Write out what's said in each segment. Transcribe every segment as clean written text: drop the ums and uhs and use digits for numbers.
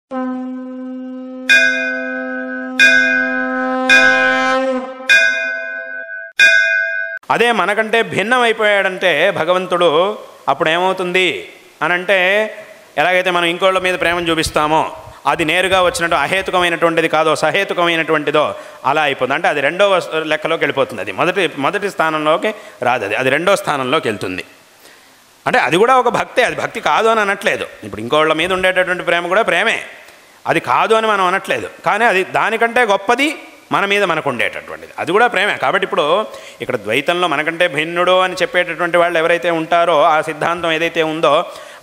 అదే మనకంటే భిన్నమైపోయాడంటే భగవంతుడు అప్పుడు ఏమవుతుంది అనంటే, ఎలాగైతే మనం ఇంకోళ్ళ మీద ప్రేమను చూపిస్తామో అది నేరుగా వచ్చినట్టు అహేతుకమైనటువంటిది కాదో సహేతుకమైనటువంటిదో అలా అయిపోతుంది. అంటే అది రెండో లెక్కలోకి వెళ్ళిపోతుంది. అది మొదటి స్థానంలోకి రాదు, అది రెండో స్థానంలోకి వెళ్తుంది. అంటే అది కూడా ఒక భక్తే, అది భక్తి కాదు అని అనట్లేదు. ఇప్పుడు ఇంకోళ్ళ మీద ఉండేటటువంటి ప్రేమ కూడా ప్రేమే, అది కాదు అని మనం అనట్లేదు. కానీ అది దానికంటే గొప్పది మన మీద మనకు ఉండేటటువంటిది, అది కూడా ప్రేమే. కాబట్టి ఇప్పుడు ఇక్కడ ద్వైతంలో మనకంటే భిన్నుడు అని చెప్పేటటువంటి వాళ్ళు ఎవరైతే ఉంటారో ఆ సిద్ధాంతం ఏదైతే ఉందో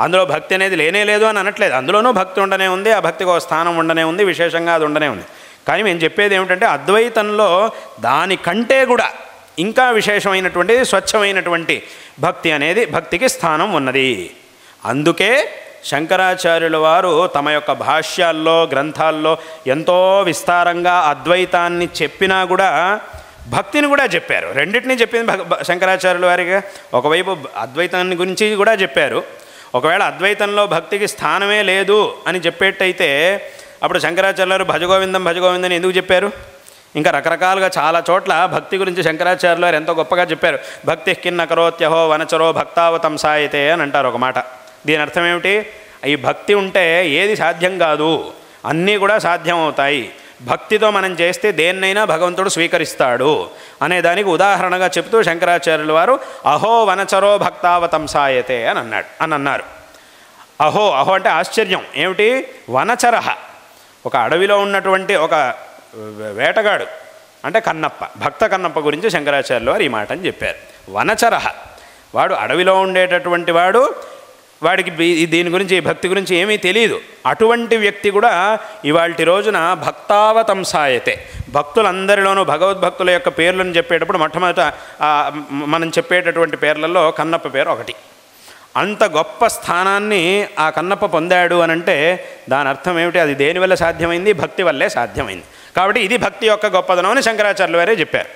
అందులో భక్తి అనేది లేనే లేదు అని అనట్లేదు. అందులోనూ భక్తి ఉండనే ఉంది, ఆ భక్తికి ఒక స్థానం ఉండనే ఉంది, విశేషంగా అది ఉండనే ఉంది. కానీ మేము చెప్పేది ఏమిటంటే అద్వైతంలో దానికంటే కూడా ఇంకా విశేషమైనటువంటి స్వచ్ఛమైనటువంటి భక్తి అనేది భక్తికి స్థానం ఉన్నది. అందుకే శంకరాచార్యుల వారు తమ యొక్క భాష్యాల్లో గ్రంథాల్లో ఎంతో విస్తారంగా అద్వైతాన్ని చెప్పినా కూడా భక్తిని కూడా చెప్పారు. రెండింటినీ చెప్పింది శంకరాచార్యుల వారిగా. ఒకవైపు అద్వైతాన్ని గురించి కూడా చెప్పారు. ఒకవేళ అద్వైతంలో భక్తికి స్థానమే లేదు అని చెప్పేట్టయితే అప్పుడు శంకరాచార్యుల వారు భజగోవిందం భజగోవిందని ఎందుకు చెప్పారు? ఇంకా రకరకాలుగా చాలా చోట్ల భక్తి గురించి శంకరాచార్యుల వారు ఎంతో గొప్పగా చెప్పారు. భక్తి కిన్న కరోత్యహో వనచరో భక్తావతం సాయతే అని అంటారు ఒక మాట. దీని అర్థం ఏమిటి? ఈ భక్తి ఉంటే ఏది సాధ్యం కాదు, అన్నీ కూడా సాధ్యం అవుతాయి. భక్తితో మనం చేస్తే దేన్నైనా భగవంతుడు స్వీకరిస్తాడు అనే దానికి ఉదాహరణగా చెప్తూ శంకరాచార్యుల వారు అహో వనచరో భక్తావతంసాయతే అని అన్నారు. అహో అంటే ఆశ్చర్యం. ఏమిటి? వనచరః, ఒక అడవిలో ఉన్నటువంటి ఒక వేటగాడు అంటే కన్నప్ప, భక్త కన్నప్ప గురించి శంకరాచార్యుల వారు ఈ మాట అని చెప్పారు. వనచరః, వాడు అడవిలో ఉండేటటువంటి వాడు, వాడికి దీని గురించి భక్తి గురించి ఏమీ తెలియదు. అటువంటి వ్యక్తి కూడా ఇవాల్టి రోజున భక్తావతంసాయతే, భక్తులందరిలోనూ భగవద్భక్తుల యొక్క పేర్లను చెప్పేటప్పుడు మొట్టమొదట మనం చెప్పేటటువంటి పేర్లలో కన్నప్ప పేరు ఒకటి. అంత గొప్ప స్థానాన్ని ఆ కన్నప్ప పొందాడు అనంటే దాని అర్థం ఏమిటి? అది దేనివల్ల సాధ్యమైంది? భక్తి వల్లే సాధ్యమైంది. కాబట్టి ఇది భక్తి యొక్క గొప్పదనం అని శంకరాచార్యుల వారే చెప్పారు.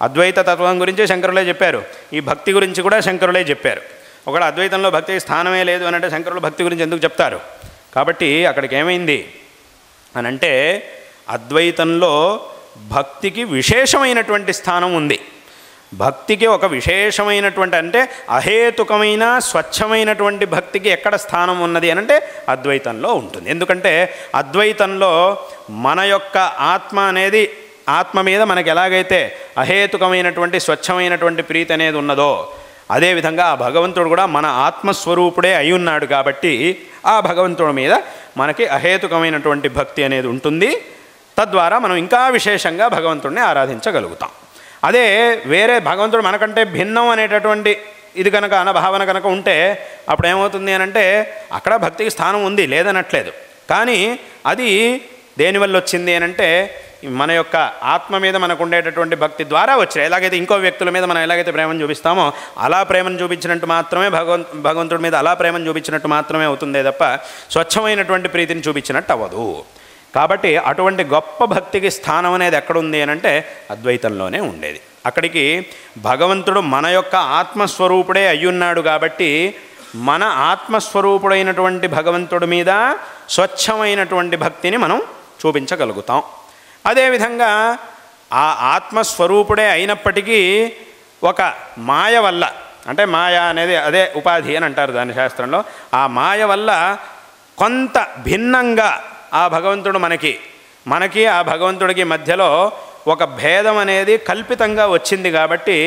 అద్వైత తత్వం గురించి శంకరులే చెప్పారు, ఈ భక్తి గురించి కూడా శంకరులే చెప్పారు. ఒకవేళ అద్వైతంలో భక్తికి స్థానమే లేదు అని అంటే శంకరులు భక్తి గురించి ఎందుకు చెప్తారు? కాబట్టి అక్కడికి ఏమైంది అని అంటే అద్వైతంలో భక్తికి విశేషమైనటువంటి స్థానం ఉంది. భక్తికి ఒక విశేషమైనటువంటి అంటే అహేతుకమైన స్వచ్ఛమైనటువంటి భక్తికి ఎక్కడ స్థానం ఉన్నది అని అంటే అద్వైతంలో ఉంటుంది. ఎందుకంటే అద్వైతంలో మన యొక్క ఆత్మ అనేది, ఆత్మ మీద మనకి ఎలాగైతే అహేతుకమైనటువంటి స్వచ్ఛమైనటువంటి ప్రీతి అనేది ఉన్నదో అదేవిధంగా ఆ భగవంతుడు కూడా మన ఆత్మస్వరూపుడే అయి ఉన్నాడు. కాబట్టి ఆ భగవంతుడి మీద మనకి అహేతుకమైనటువంటి భక్తి అనేది ఉంటుంది. తద్వారా మనం ఇంకా విశేషంగా భగవంతుడిని ఆరాధించగలుగుతాం. అదే వేరే భగవంతుడు మనకంటే భిన్నం అనేటటువంటి ఇది కనుక భావన కనుక ఉంటే అప్పుడు ఏమవుతుంది అని అంటే అక్కడ భక్తికి స్థానం ఉంది, లేదనట్లేదు. కానీ అది దేనివల్ల వచ్చింది అని అంటే మన యొక్క ఆత్మ మీద మనకు ఉండేటటువంటి భక్తి ద్వారా వచ్చాయి. ఎలాగైతే ఇంకో వ్యక్తుల మీద మనం ఎలాగైతే ప్రేమను చూపిస్తామో అలా ప్రేమను చూపించినట్టు మాత్రమే భగవంతుడి మీద అలా ప్రేమను చూపించినట్టు మాత్రమే అవుతుందే తప్ప స్వచ్ఛమైనటువంటి ప్రీతిని చూపించినట్టు అవ్వదు. కాబట్టి అటువంటి గొప్ప భక్తికి స్థానం అనేది ఎక్కడుంది అని అంటే అద్వైతంలోనే ఉండేది. అక్కడికి భగవంతుడు మన యొక్క ఆత్మస్వరూపుడే అయ్యున్నాడు. కాబట్టి మన ఆత్మస్వరూపుడైనటువంటి భగవంతుడి మీద స్వచ్ఛమైనటువంటి భక్తిని మనం చూపించగలుగుతాం. అదేవిధంగా ఆ ఆత్మస్వరూపుడే అయినప్పటికీ ఒక మాయ వల్ల, అంటే మాయ అనేది అదే ఉపాధి అని అంటారు దాని శాస్త్రంలో, ఆ మాయ వల్ల కొంత భిన్నంగా ఆ భగవంతుడు మనకి ఆ భగవంతుడికి మధ్యలో ఒక భేదం అనేది కల్పితంగా వచ్చింది. కాబట్టి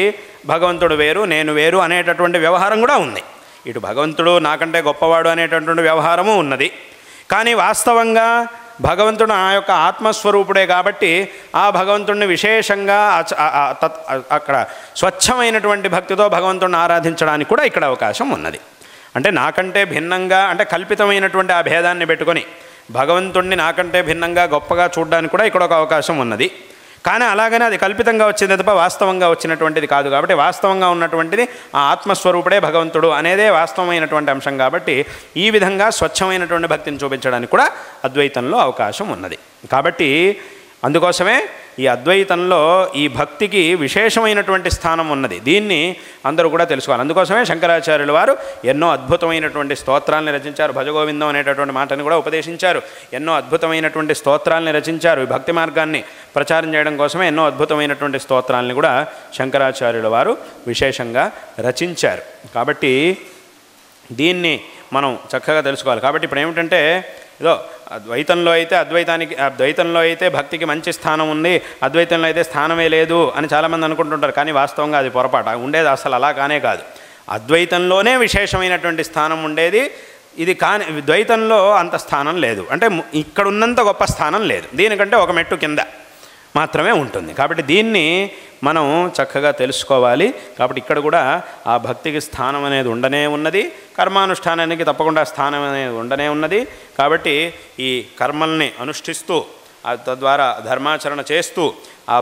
భగవంతుడు వేరు నేను వేరు అనేటటువంటి వ్యవహారం కూడా ఉంది. ఇటు భగవంతుడు నాకంటే గొప్పవాడు అనేటటువంటి వ్యవహారము ఉన్నది. కానీ వాస్తవంగా భగవంతుడు ఆ యొక్క ఆత్మస్వరూపుడే కాబట్టి ఆ భగవంతుడిని విశేషంగా అక్కడ స్వచ్ఛమైనటువంటి భక్తితో భగవంతుడిని ఆరాధించడానికి కూడా ఇక్కడ అవకాశం ఉన్నది. అంటే నాకంటే భిన్నంగా అంటే కల్పితమైనటువంటి ఆ భేదాన్ని పెట్టుకొని భగవంతుడిని నాకంటే భిన్నంగా గొప్పగా చూడడానికి కూడా ఇక్కడ ఒక అవకాశం ఉన్నది. కానీ అలాగనే అది కల్పితంగా వచ్చింది తప్ప వాస్తవంగా వచ్చినటువంటిది కాదు. కాబట్టి వాస్తవంగా ఉన్నటువంటిది ఆ ఆత్మస్వరూపుడే భగవంతుడు అనేదే వాస్తవమైనటువంటి అంశం. కాబట్టి ఈ విధంగా స్వచ్ఛమైనటువంటి భక్తిని చూపించడానికి కూడా అద్వైతంలో అవకాశం ఉన్నది. కాబట్టి అందుకోసమే ఈ అద్వైతంలో ఈ భక్తికి విశేషమైనటువంటి స్థానం ఉన్నది. దీన్ని అందరూ కూడా తెలుసుకోవాలి. అందుకోసమే శంకరాచార్యుల వారు ఎన్నో అద్భుతమైనటువంటి స్తోత్రాలను రచించారు. భజగోవిందం అనేటటువంటి మాటను కూడా ఉపదేశించారు. ఎన్నో అద్భుతమైనటువంటి స్తోత్రాలని రచించారు. ఈ భక్తి మార్గాన్ని ప్రచారం చేయడం కోసమే ఎన్నో అద్భుతమైనటువంటి స్తోత్రాలని కూడా శంకరాచార్యుల వారు విశేషంగా రచించారు. కాబట్టి దీన్ని మనం చక్కగా తెలుసుకోవాలి. కాబట్టి ఇప్పుడు ఏమిటంటే ఏదో ద్వైతంలో అయితే భక్తికి మంచి స్థానం ఉంది, అద్వైతంలో అయితే స్థానమే లేదు అని చాలామంది అనుకుంటుంటారు. కానీ వాస్తవంగా అది పొరపాటు. ఉండేది అసలు అలా కానే కాదు. అద్వైతంలోనే విశేషమైనటువంటి స్థానం ఉండేది. ఇది కానీ ద్వైతంలో అంత స్థానం లేదు. అంటే ఇక్కడ ఉన్నంత గొప్ప స్థానం లేదు. దీనికంటే ఒక మెట్టు కింద మాత్రమే ఉంటుంది. కాబట్టి దీన్ని మనం చక్కగా తెలుసుకోవాలి. కాబట్టి ఇక్కడ కూడా ఆ భక్తికి స్థానం అనేది ఉండనే ఉన్నది, కర్మానుష్ఠానానికి తప్పకుండా స్థానం అనేది ఉండనే ఉన్నది. కాబట్టి ఈ కర్మల్ని అనుష్ఠిస్తూ తద్వారా ధర్మాచరణ చేస్తూ ఆ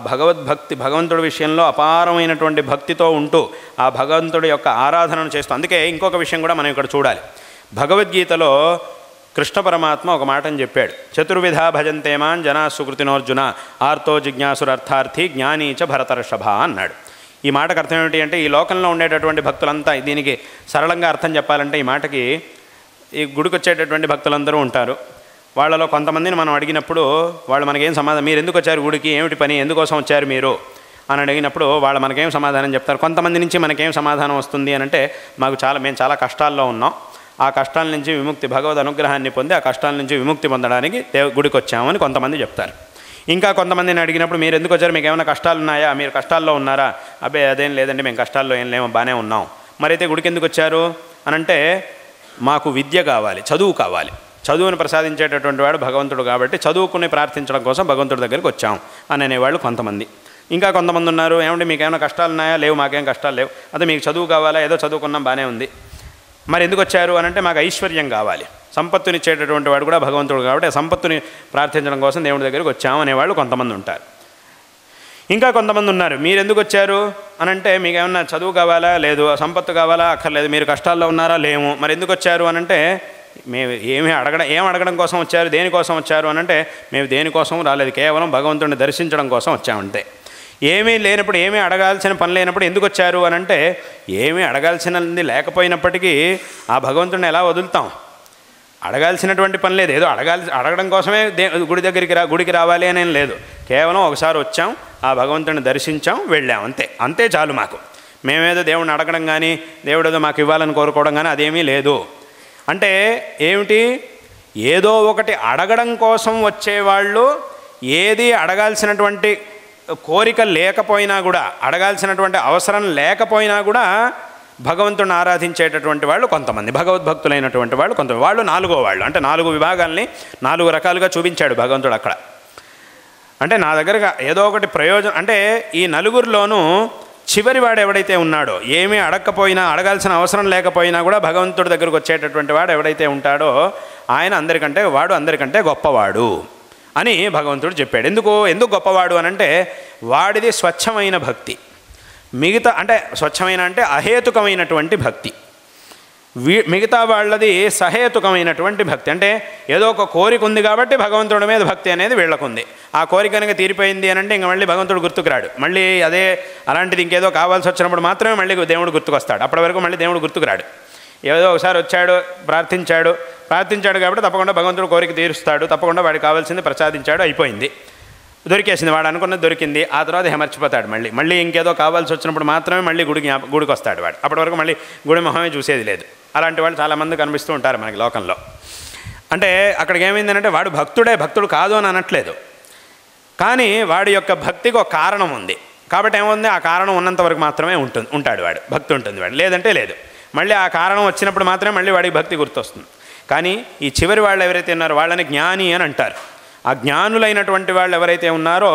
భగవంతుడి విషయంలో అపారమైనటువంటి భక్తితో ఉంటూ ఆ భగవంతుడి యొక్క ఆరాధనను చేస్తూ, అందుకే ఇంకొక విషయం కూడా మనం ఇక్కడ చూడాలి. భగవద్గీతలో కృష్ణ పరమాత్మ ఒక మాటను చెప్పాడు. చతుర్విధా భజంతేమాన్ జనా సుకృతినోర్జున ఆర్తో జిజ్ఞాసురర్థార్థి జ్ఞానీచ భరతర్షభ అన్నాడు. ఈ మాటకు అర్థం ఏమిటి అంటే, ఈ లోకంలో ఉండేటటువంటి భక్తులంతా, దీనికి సరళంగా అర్థం చెప్పాలంటే ఈ మాటకి ఈ గుడికి వచ్చేటటువంటి భక్తులందరూ ఉంటారు. వాళ్ళలో కొంతమందిని మనం అడిగినప్పుడు వాళ్ళు మనకేం సమాధానం, మీరు ఎందుకు వచ్చారు గుడికి, ఏమిటి పని, ఎందుకోసం వచ్చారు మీరు అని అడిగినప్పుడు వాళ్ళు మనకేం సమాధానం చెప్తారు. కొంతమంది నుంచి మనకేం సమాధానం వస్తుంది అని అంటే, మేము చాలా కష్టాల్లో ఉన్నాం, ఆ కష్టాల నుంచి విముక్తి, భగవద్ అనుగ్రహాన్ని పొంది ఆ కష్టాల నుంచి విముక్తి పొందడానికి గుడికి వచ్చామని కొంతమంది చెప్తారు. ఇంకా కొంతమందిని అడిగినప్పుడు మీరు ఎందుకు వచ్చారు, మీకు ఏమైనా కష్టాలు ఉన్నాయా, మీరు కష్టాల్లో ఉన్నారా, అబ్బే అదేం లేదండి మేము కష్టాల్లో ఏం లేము, బాగానే ఉన్నాం. మరైతే గుడికి ఎందుకు వచ్చారు అని అంటే, మాకు విద్య కావాలి, చదువు కావాలి, చదువుని ప్రసాదించేటటువంటి వాడు భగవంతుడు, కాబట్టి చదువుకుని ప్రార్థించడం కోసం భగవంతుడి దగ్గరికి వచ్చాం అని అనేవాళ్ళు కొంతమంది. ఇంకా కొంతమంది ఉన్నారు, ఏమంటే మీకు ఏమైనా కష్టాలు ఉన్నాయా, లేవు మాకేం కష్టాలు లేవు, అదే మీకు చదువు కావాలా, ఏదో చదువుకున్నాం బాగానే ఉంది, మరి ఎందుకు వచ్చారు అని అంటే మాకు ఐశ్వర్యం కావాలి, సంపత్తునిచ్చేటటువంటి వాడు కూడా భగవంతుడు కాబట్టి ఆ సంపత్తుని ప్రార్థించడం కోసం దేవుడి దగ్గరికి వచ్చాము అనేవాళ్ళు కొంతమంది ఉంటారు. ఇంకా కొంతమంది ఉన్నారు, మీరు ఎందుకు వచ్చారు అని అంటే మీకు ఏమన్నా చదువు కావాలా, లేదు, సంపత్తు కావాలా, అక్కర్లేదు, మీరు కష్టాల్లో ఉన్నారా, లేము, మరి ఎందుకు వచ్చారు అని అంటే మేము ఏం అడగడం కోసం వచ్చారు, దేనికోసం వచ్చారు అని అంటే మేము దేనికోసం రాలేదు, కేవలం భగవంతుడిని దర్శించడం కోసం వచ్చామంటే. ఏమీ లేనప్పుడు, ఏమీ అడగాల్సిన పని లేనప్పుడు ఎందుకు వచ్చారు అని అంటే, ఏమీ అడగాల్సినది లేకపోయినప్పటికీ ఆ భగవంతుడిని ఎలా వదులుతాం, అడగాల్సినటువంటి పని లేదు, ఏదో అడగడం కోసమే గుడికి రావాలి అనేం లేదు, కేవలం ఒకసారి వచ్చాం, ఆ భగవంతుడిని దర్శించాం, వెళ్ళాం, అంతే చాలు మాకు. మేమేదో దేవుడిని అడగడం కానీ దేవుడు ఏదో మాకు ఇవ్వాలని కోరుకోవడం కానీ అదేమీ లేదు. అంటే ఏమిటి, ఏదో ఒకటి అడగడం కోసం వచ్చేవాళ్ళు, ఏది అడగాల్సినటువంటి కోరిక లేకపోయినా కూడా, అడగాల్సినటువంటి అవసరం లేకపోయినా కూడా భగవంతుడిని ఆరాధించేటటువంటి వాళ్ళు కొంతమంది, భగవద్భక్తులైనటువంటి వాళ్ళు కొంతమంది, వాళ్ళు నాలుగో వాళ్ళు. అంటే 4 విభాగాల్ని 4 రకాలుగా చూపించాడు భగవంతుడు అక్కడ. అంటే నా దగ్గరగా ఏదో ఒకటి ప్రయోజనం, అంటే ఈ నలుగురిలోనూ చివరి వాడు ఎవడైతే ఉన్నాడో, ఏమీ అడగకపోయినా, అడగాల్సిన అవసరం లేకపోయినా కూడా భగవంతుడి దగ్గరకు వచ్చేటటువంటి వాడు ఎవడైతే ఉంటాడో ఆయన అందరికంటే గొప్పవాడు అని భగవంతుడు చెప్పాడు. ఎందుకు గొప్పవాడు అని అంటే, వాడిది స్వచ్ఛమైన భక్తి, మిగతా అంటే స్వచ్ఛమైన అంటే అహేతుకమైనటువంటి భక్తి, మిగతా వాళ్ళది సహేతుకమైనటువంటి భక్తి. అంటే ఏదో ఒక కోరిక ఉంది కాబట్టి భగవంతుడి మీద భక్తి అనేది వీళ్ళకుంది, ఆ కోరిక కనుక తీరిపోయింది అని అంటే ఇంక మళ్ళీ భగవంతుడు గుర్తుకురాడు, మళ్ళీ అలాంటిది ఇంకేదో కావాల్సి వచ్చినప్పుడు మాత్రమే మళ్ళీ దేవుడు గుర్తుకొస్తాడు, అప్పటి వరకు మళ్ళీ దేవుడు గుర్తుకురాడు. ఏదో ఒకసారి వచ్చాడు, ప్రార్థించాడు కాబట్టి తప్పకుండా భగవంతుడు కోరిక తీరుస్తాడు, తప్పకుండా వాడికి కావాల్సింది ప్రసాదించాడు, అయిపోయింది, దొరికేసింది, వాడు అనుకున్నది దొరికింది. ఆ తర్వాత మర్చిపోతాడు, మళ్ళీ ఇంకేదో కావాల్సి వచ్చినప్పుడు మాత్రమే మళ్ళీ గుడికి వస్తాడు వాడు, అప్పటి వరకు మళ్ళీ గుడి మొహమే చూసేది లేదు. అలాంటి వాళ్ళు చాలామంది కనిపిస్తూ ఉంటారు మనకి లోకంలో. అంటే అక్కడికి ఏమైందనంటే, వాడు భక్తుడు కాదు అని అనట్లేదు, కానీ వాడి యొక్క భక్తికి ఒక కారణం ఉంది కాబట్టి ఏముంది, ఆ కారణం ఉన్నంత వరకు మాత్రమే ఉంటాడు వాడు, భక్తి ఉంటుంది వాడు, లేదంటే లేదు. మళ్ళీ ఆ కారణం వచ్చినప్పుడు మాత్రమే మళ్ళీ వాడికి భక్తి గుర్తొస్తుంది. కానీ ఈ చివరి వాళ్ళు ఎవరైతే ఉన్నారో వాళ్ళని జ్ఞాని అని అంటారు. ఆ జ్ఞానులైనటువంటి వాళ్ళు ఎవరైతే ఉన్నారో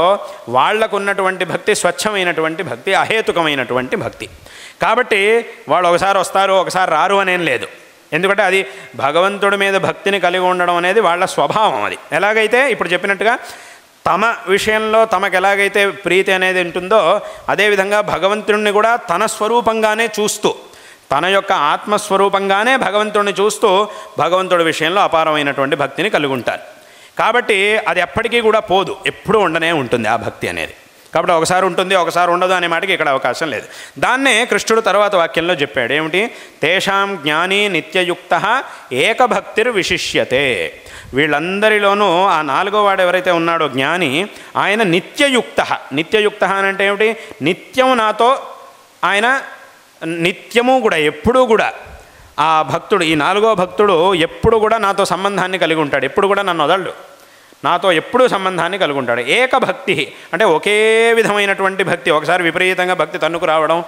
వాళ్లకు ఉన్నటువంటి భక్తి స్వచ్ఛమైనటువంటి భక్తి, అహేతుకమైనటువంటి భక్తి. కాబట్టి వాళ్ళు ఒకసారి వస్తారు, ఒకసారి రారు అనేం లేదు. ఎందుకంటే అది భగవంతుడి మీద భక్తిని కలిగి ఉండడం అనేది వాళ్ళ స్వభావం. అది ఎలాగైతే ఇప్పుడు చెప్పినట్టుగా తమ విషయంలో తమకు ఎలాగైతే ప్రీతి అనేది ఉంటుందో, అదేవిధంగా భగవంతుడిని కూడా తన స్వరూపంగానే చూస్తూ, తన యొక్క ఆత్మస్వరూపంగానే భగవంతుడిని చూస్తూ భగవంతుడి విషయంలో అపారమైనటువంటి భక్తిని కలిగి ఉంటారు. కాబట్టి అది ఎప్పటికీ కూడా పోదు, ఎప్పుడూ ఉండనే ఉంటుంది ఆ భక్తి అనేది. కాబట్టి ఒకసారి ఉంటుంది ఒకసారి ఉండదు అనే మాటకి ఇక్కడ అవకాశం లేదు. దాన్నే కృష్ణుడు తర్వాత వాక్యంలో చెప్పాడు. ఏమిటి? తేషాం జ్ఞాని నిత్యయుక్త ఏకభక్తిర్ విశిష్యతే. వీళ్ళందరిలోనూ ఆ నాలుగో వాడు ఎవరైతే ఉన్నాడో జ్ఞాని, ఆయన నిత్యయుక్త. నిత్యయుక్త అని అంటే ఏమిటి? నిత్యం నాతో ఆయన నిత్యము కూడా ఎప్పుడూ కూడా ఆ భక్తుడు, ఈ నాలుగో భక్తుడు ఎప్పుడు కూడా నాతో సంబంధాన్ని కలిగి ఉంటాడు, ఎప్పుడు కూడా నన్ను వదలడు, నాతో ఎప్పుడూ సంబంధాన్ని కలిగి ఉంటాడు. ఏకభక్తి అంటే ఒకే విధమైనటువంటి భక్తి. ఒకసారి విపరీతంగా భక్తి తన్నుకు రావడం,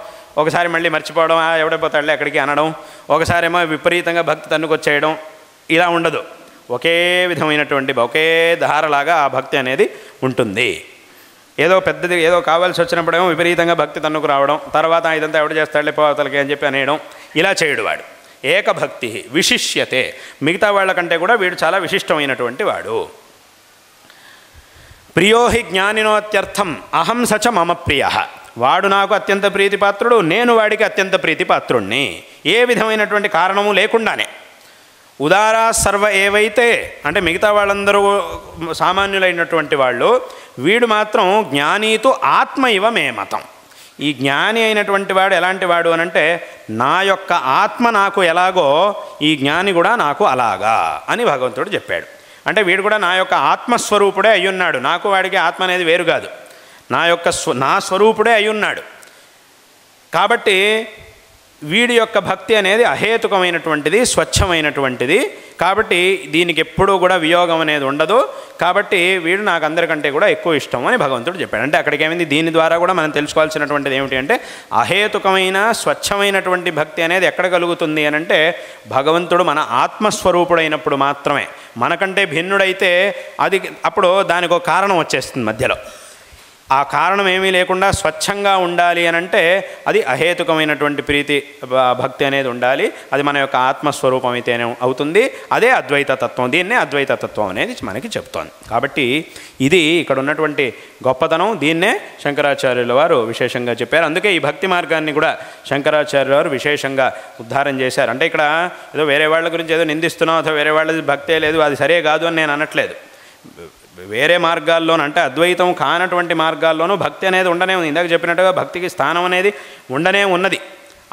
ఒకసారి మళ్ళీ మర్చిపోవడం, ఎవడైపోతాడులే ఎక్కడికి అనడం, ఒకసారేమో విపరీతంగా భక్తి తన్నుకొచ్చేయడం, ఇలా ఉండదు. ఒకే విధమైనటువంటి ఒకే ధారలాగా ఆ భక్తి అనేది ఉంటుంది. ఏదో పెద్దది ఏదో కావాల్సి వచ్చినప్పుడేమో విపరీతంగా భక్తి తన్నుకు రావడం, తర్వాత ఇదంతా ఎవడు చేస్తాడులే పోతలకి అని చెప్పి అనేయడం, ఇలా చేయడు వాడు. ఏకభక్తి విశిష్యతే. మిగతా వాళ్ళకంటే కూడా వీడు చాలా విశిష్టమైనటువంటి వాడు. ప్రియోహి జ్ఞానినోత్యర్థం అహం సచ మమ ప్రియ. వాడు నాకు అత్యంత ప్రీతిపాత్రుడు, నేను వాడికి అత్యంత ప్రీతిపాత్రుణ్ణి. ఏ విధమైనటువంటి కారణము లేకుండానే. ఉదారా సర్వ ఏవైతే అంటే మిగతా వాళ్ళందరూ సామాన్యులైనటువంటి వాళ్ళు, వీడు మాత్రం జ్ఞానీతు ఆత్మ ఇవ మే మతం. ఈ జ్ఞాని అయినటువంటి వాడు ఎలాంటి వాడు అనంటే, నా యొక్క ఆత్మ నాకు ఎలాగో ఈ జ్ఞాని కూడా నాకు అలాగా అని భగవంతుడు చెప్పాడు. అంటే వీడు కూడా నా యొక్క ఆత్మస్వరూపుడే అయ్యున్నాడు. నాకు వాడికి ఆత్మ అనేది వేరు కాదు, నా స్వరూపుడే అయ్యున్నాడు. కాబట్టి వీడి యొక్క భక్తి అనేది అహేతుకమైనటువంటిది, స్వచ్ఛమైనటువంటిది. కాబట్టి దీనికి ఎప్పుడూ కూడా వియోగం అనేది ఉండదు. కాబట్టి వీడు నాకు అందరికంటే కూడా ఎక్కువ ఇష్టం అని భగవంతుడు చెప్పాడు. అంటే అక్కడికి ఏమైంది? దీని ద్వారా కూడా మనం తెలుసుకోవాల్సినటువంటిది ఏమిటి అంటే, అహేతుకమైన స్వచ్ఛమైనటువంటి భక్తి అనేది ఎక్కడ కలుగుతుంది అని అంటే, భగవంతుడు మన ఆత్మస్వరూపుడైనప్పుడు మాత్రమే. మనకంటే భిన్నుడైతే అది అప్పుడు దానికి ఒక కారణం వచ్చేస్తుంది మధ్యలో. ఆ కారణం ఏమీ లేకుండా స్వచ్ఛంగా ఉండాలి అని అంటే అది అహేతుకమైనటువంటి ప్రీతి భక్తి అనేది ఉండాలి. అది మన యొక్క ఆత్మస్వరూపం అయితేనే అవుతుంది. అదే అద్వైత తత్వం. దీన్నే అద్వైత తత్వం అనేది మనకి చెప్తోంది. కాబట్టి ఇది ఇక్కడ ఉన్నటువంటి గొప్పతనం. దీన్నే శంకరాచార్యుల వారు విశేషంగా చెప్పారు. అందుకే ఈ భక్తి మార్గాన్ని కూడా శంకరాచార్యుల వారు విశేషంగా ఉద్ధారం చేశారు. అంటే ఇక్కడ ఏదో వేరే వాళ్ళ గురించి ఏదో నిందిస్తున్నాం అథవా వేరే వాళ్ళది భక్తే లేదు అది సరే కాదు అని నేను అనట్లేదు. వేరే మార్గాల్లోనూ అంటే అద్వైతం కానటువంటి మార్గాల్లోనూ భక్తి అనేది ఉండనే ఉంది. ఇందాక చెప్పినట్టుగా భక్తికి స్థానం అనేది ఉండనే ఉన్నది.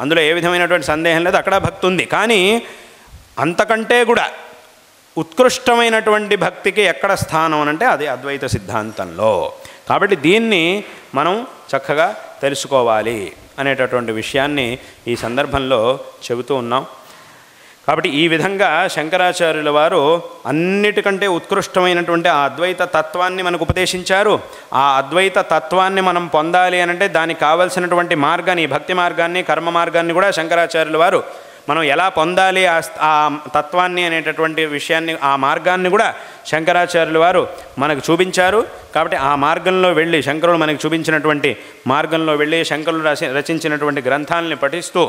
అందులో ఏ విధమైనటువంటి సందేహం లేదు, అక్కడ భక్తి ఉంది. కానీ అంతకంటే కూడా ఉత్కృష్టమైనటువంటి భక్తికి ఎక్కడ స్థానం అంటే అది అద్వైత సిద్ధాంతంలో. కాబట్టి దీన్ని మనం చక్కగా తెలుసుకోవాలి అనేటటువంటి విషయాన్ని ఈ సందర్భంలో చెబుతూ ఉన్నాం. కాబట్టి ఈ విధంగా శంకరాచార్యుల వారు అన్నిటికంటే ఉత్కృష్టమైనటువంటి ఆ అద్వైత తత్వాన్ని మనకు ఉపదేశించారు. ఆ అద్వైత తత్వాన్ని మనం పొందాలి అనంటే దానికి కావలసినటువంటి మార్గాన్ని, భక్తి మార్గాన్ని, కర్మ మార్గాన్ని కూడా శంకరాచార్యుల వారు మనం ఎలా పొందాలి ఆ తత్వాన్ని అనేటటువంటి విషయాన్ని, ఆ మార్గాన్ని కూడా శంకరాచార్యుల వారు మనకు చూపించారు. కాబట్టి ఆ మార్గంలో వెళ్ళి, శంకరులు మనకు చూపించినటువంటి మార్గంలో వెళ్ళి శంకరులు రచించినటువంటి గ్రంథాలని పఠిస్తూ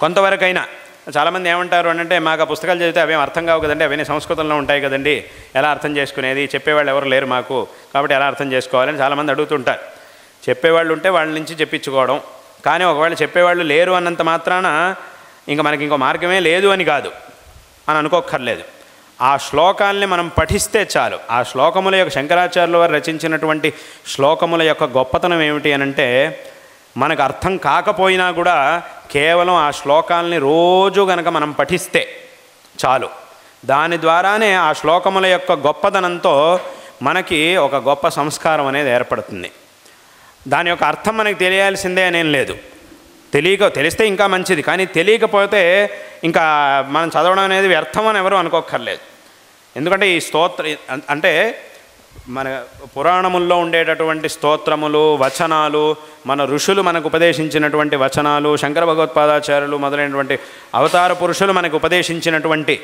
కొంతవరకైనా, చాలామంది ఏమంటారు అని అంటే, మాకు ఆ పుస్తకాలు చదివితే అవేం అర్థం కావు కదండి, అవన్నీ సంస్కృతంలో ఉంటాయి కదండి, ఎలా అర్థం చేసుకునేది, చెప్పేవాళ్ళు ఎవరు లేరు మాకు, కాబట్టి ఎలా అర్థం చేసుకోవాలని చాలామంది అడుగుతుంటారు. చెప్పేవాళ్ళు ఉంటే వాళ్ళ నుంచి చెప్పించుకోవడం. కానీ ఒకవేళ చెప్పేవాళ్ళు లేరు అన్నంత మాత్రాన ఇంకా మనకి ఇంకో మార్గమే లేదు అని కాదు అని అనుకోక్కర్లేదు. ఆ శ్లోకాల్ని మనం పఠిస్తే చాలు. ఆ శ్లోకముల యొక్క శంకరాచార్యుల వారు రచించినటువంటి శ్లోకముల యొక్క గొప్పతనం ఏమిటి అనంటే, మనకు అర్థం కాకపోయినా కూడా కేవలం ఆ శ్లోకాలని రోజు గనక మనం పఠిస్తే చాలు. దాని ద్వారానే ఆ శ్లోకముల యొక్క గొప్పదనంతో మనకి ఒక గొప్ప సంస్కారం అనేది ఏర్పడుతుంది. దాని యొక్క అర్థం మనకి తెలియాల్సిందే అనేం లేదు. తెలిస్తే ఇంకా మంచిది, కానీ తెలియకపోతే ఇంకా మనం చదవడం అనేది వ్యర్థం అని ఎవరు అనుకోక్కర్లేదు. ఎందుకంటే ఈ అంటే మన పురాణముల్లో ఉండేటటువంటి స్తోత్రములు, వచనాలు, మన ఋషులు మనకు ఉపదేశించినటువంటి వచనాలు, శంకర భగవత్పాదాచార్యులు మొదలైనటువంటి అవతార పురుషులు మనకు ఉపదేశించినటువంటి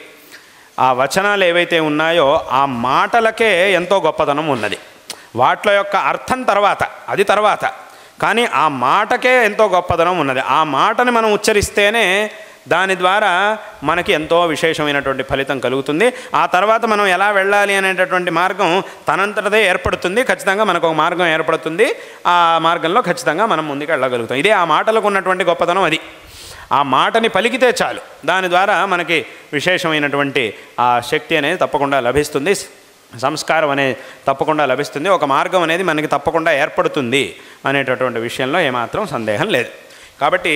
ఆ వచనాలు ఏవైతే ఉన్నాయో ఆ మాటలకే ఎంతో గొప్పతనం ఉన్నది. వాటి యొక్క అర్థం తర్వాత కానీ ఆ మాటకే ఎంతో గొప్పతనం ఉన్నది. ఆ మాటని మనం ఉచ్చరిస్తేనే దాని ద్వారా మనకి ఎంతో విశేషమైనటువంటి ఫలితం కలుగుతుంది. ఆ తర్వాత మనం ఎలా వెళ్ళాలి అనేటటువంటి మార్గం తనంతటదే ఏర్పడుతుంది. ఖచ్చితంగా మనకు ఒక మార్గం ఏర్పడుతుంది. ఆ మార్గంలో ఖచ్చితంగా మనం ముందుకు వెళ్ళగలుగుతాం. ఇదే ఆ మాటలకు ఉన్నటువంటి గొప్పతనం. అది ఆ మాటని పలికితే చాలు, దాని ద్వారా మనకి విశేషమైనటువంటి ఆ శక్తి అనేది తప్పకుండా లభిస్తుంది. సంస్కారం అనేది తప్పకుండా లభిస్తుంది, ఒక మార్గం అనేది మనకి తప్పకుండా ఏర్పడుతుంది అనేటటువంటి విషయంలో ఏమాత్రం సందేహం లేదు. కాబట్టి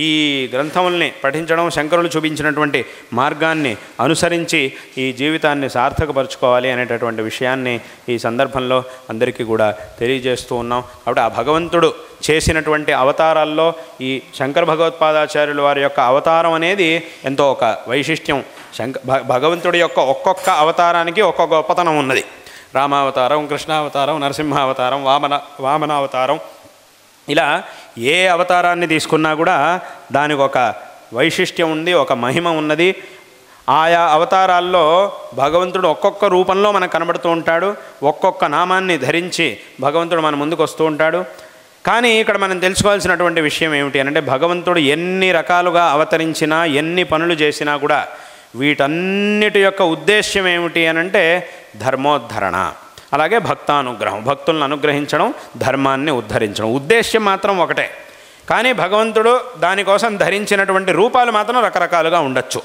ఈ గ్రంథముల్ని పఠించడం, శంకరులు చూపించినటువంటి మార్గాన్ని అనుసరించి ఈ జీవితాన్ని సార్థకపరచుకోవాలి అనేటటువంటి విషయాన్ని ఈ సందర్భంలో అందరికీ కూడా తెలియజేస్తూ ఉన్నాం. కాబట్టి ఆ భగవంతుడు చేసినటువంటి అవతారాల్లో ఈ శంకర భగవత్పాదాచార్యుల వారి యొక్క అవతారం అనేది ఎంతో ఒక వైశిష్ట్యం. భగవంతుడి యొక్క ఒక్కొక్క అవతారానికి ఒక్కొక్క గొప్పతనం ఉన్నది. రామావతారం, కృష్ణావతారం, నరసింహావతారం, వామనావతారం, ఇలా ఏ అవతారాన్ని తీసుకున్నా కూడా దానికి ఒక వైశిష్ట్యం ఉంది, ఒక మహిమ ఉన్నది. ఆయా అవతారాల్లో భగవంతుడు ఒక్కొక్క రూపంలో మనకు కనబడుతూ ఉంటాడు, ఒక్కొక్క నామాన్ని ధరించి భగవంతుడు మన ముందుకు వస్తూ ఉంటాడు. కానీ ఇక్కడ మనం తెలుసుకోవాల్సినటువంటి విషయం ఏమిటి అంటే, భగవంతుడు ఎన్ని రకాలుగా అవతరించినా, ఎన్ని పనులు చేసినా కూడా వీటన్నిటి యొక్క ఉద్దేశ్యం ఏమిటి అనంటే ధర్మోద్ధరణ, అలాగే భక్తానుగ్రహం, భక్తులను అనుగ్రహించడం, ధర్మాన్ని ఉద్ధరించడం. ఉద్దేశ్యం మాత్రం ఒకటే, కానీ భగవంతుడు దానికోసం ధరించినటువంటి రూపాలు మాత్రం రకరకాలుగా ఉండొచ్చు.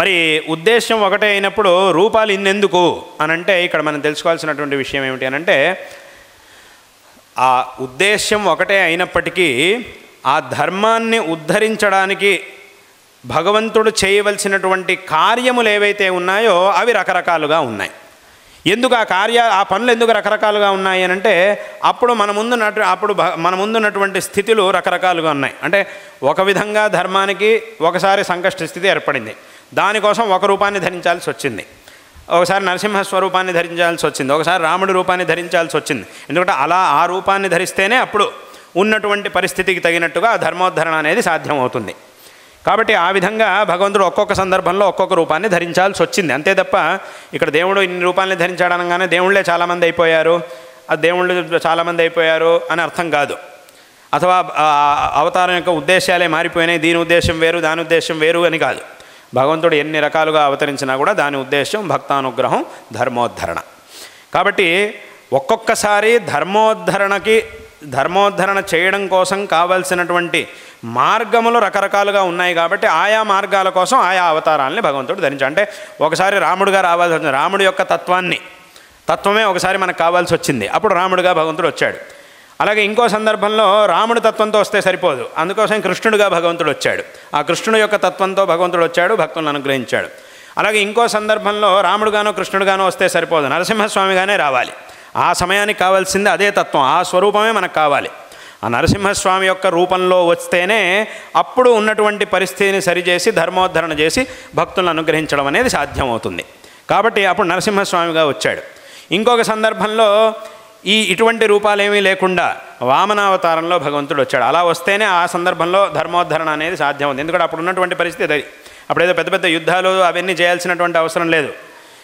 మరి ఉద్దేశ్యం ఒకటే అయినప్పుడు రూపాలు ఇన్నెందుకు అనంటే, ఇక్కడ మనం తెలుసుకోవాల్సినటువంటి విషయం ఏమిటి అనంటే, ఆ ఉద్దేశ్యం ఒకటే అయినప్పటికీ ఆ ధర్మాన్ని ఉద్ధరించడానికి భగవంతుడు చేయవలసినటువంటి కార్యములు ఏవైతే ఉన్నాయో అవి రకరకాలుగా ఉన్నాయి. ఎందుకు ఆ పనులు ఎందుకు రకరకాలుగా ఉన్నాయి అని అంటే, అప్పుడు మన ముందున్నటువంటి స్థితులు రకరకాలుగా ఉన్నాయి. అంటే ఒక విధంగా ధర్మానికి ఒకసారి సంకష్ట స్థితి ఏర్పడింది, దానికోసం ఒక రూపాన్ని ధరించాల్సి వచ్చింది. ఒకసారి నరసింహ స్వరూపాన్ని ధరించాల్సి వచ్చింది, ఒకసారి రాముడి రూపాన్ని ధరించాల్సి వచ్చింది. ఎందుకంటే అలా ఆ రూపాన్ని ధరిస్తేనే అప్పుడు ఉన్నటువంటి పరిస్థితికి తగినట్టుగా ధర్మోద్ధరణ అనేది సాధ్యమవుతుంది. కాబట్టి ఆ విధంగా భగవంతుడు ఒక్కొక్క సందర్భంలో ఒక్కొక్క రూపాన్ని ధరించాల్సి వచ్చింది. అంతే తప్ప ఇక్కడ దేవుడు ఇన్ని రూపాలని ధరించాడనగానే దేవుళ్ళే చాలామంది అయిపోయారు, ఆ దేవుళ్ళు చాలామంది అయిపోయారు అని అర్థం కాదు. అథవా అవతారం యొక్క ఉద్దేశాలే మారిపోయినాయి, దీని ఉద్దేశం వేరు దాని ఉద్దేశం వేరు అని కాదు. భగవంతుడు ఎన్ని రకాలుగా అవతరించినా కూడా దాని ఉద్దేశం భక్తానుగ్రహం, ధర్మోద్ధరణ. కాబట్టి ఒక్కొక్కసారి ధర్మోద్ధరణ చేయడం కోసం కావాల్సినటువంటి మార్గములు రకరకాలుగా ఉన్నాయి. కాబట్టి ఆయా మార్గాల కోసం ఆయా అవతారాలని భగవంతుడు ధరించాడు. అంటే ఒకసారి రాముడుగా రావాల్సి వచ్చింది, రాముడి యొక్క తత్వమే ఒకసారి మనకు కావాల్సి వచ్చింది, అప్పుడు రాముడుగా భగవంతుడు వచ్చాడు. అలాగే ఇంకో సందర్భంలో రాముడి తత్వంతో వస్తే సరిపోదు, అందుకోసం కృష్ణుడిగా భగవంతుడు వచ్చాడు. ఆ కృష్ణుడి యొక్క తత్వంతో భగవంతుడు వచ్చాడు, భక్తులను అనుగ్రహించాడు. అలాగే ఇంకో సందర్భంలో రాముడుగానో కృష్ణుడుగానో వస్తే సరిపోదు, నరసింహస్వామిగానే రావాలి. ఆ సమయానికి కావాల్సింది అదే తత్వం, ఆ స్వరూపమే మనకు కావాలి. ఆ నరసింహస్వామి యొక్క రూపంలో వస్తేనే అప్పుడు ఉన్నటువంటి పరిస్థితిని సరిచేసి ధర్మోద్ధరణ చేసి భక్తులను అనుగ్రహించడం అనేది సాధ్యమవుతుంది. కాబట్టి అప్పుడు నరసింహస్వామిగా వచ్చాడు. ఇంకొక సందర్భంలో ఇటువంటి రూపాలేమీ లేకుండా వామనావతారంలో భగవంతుడు వచ్చాడు. అలా వస్తేనే ఆ సందర్భంలో ధర్మోద్ధరణ అనేది సాధ్యమవుతుంది. ఎందుకంటే అప్పుడు ఉన్నటువంటి పరిస్థితి అది, అప్పుడేదో పెద్ద పెద్ద యుద్ధాలు అవన్నీ చేయాల్సినటువంటి అవసరం లేదు.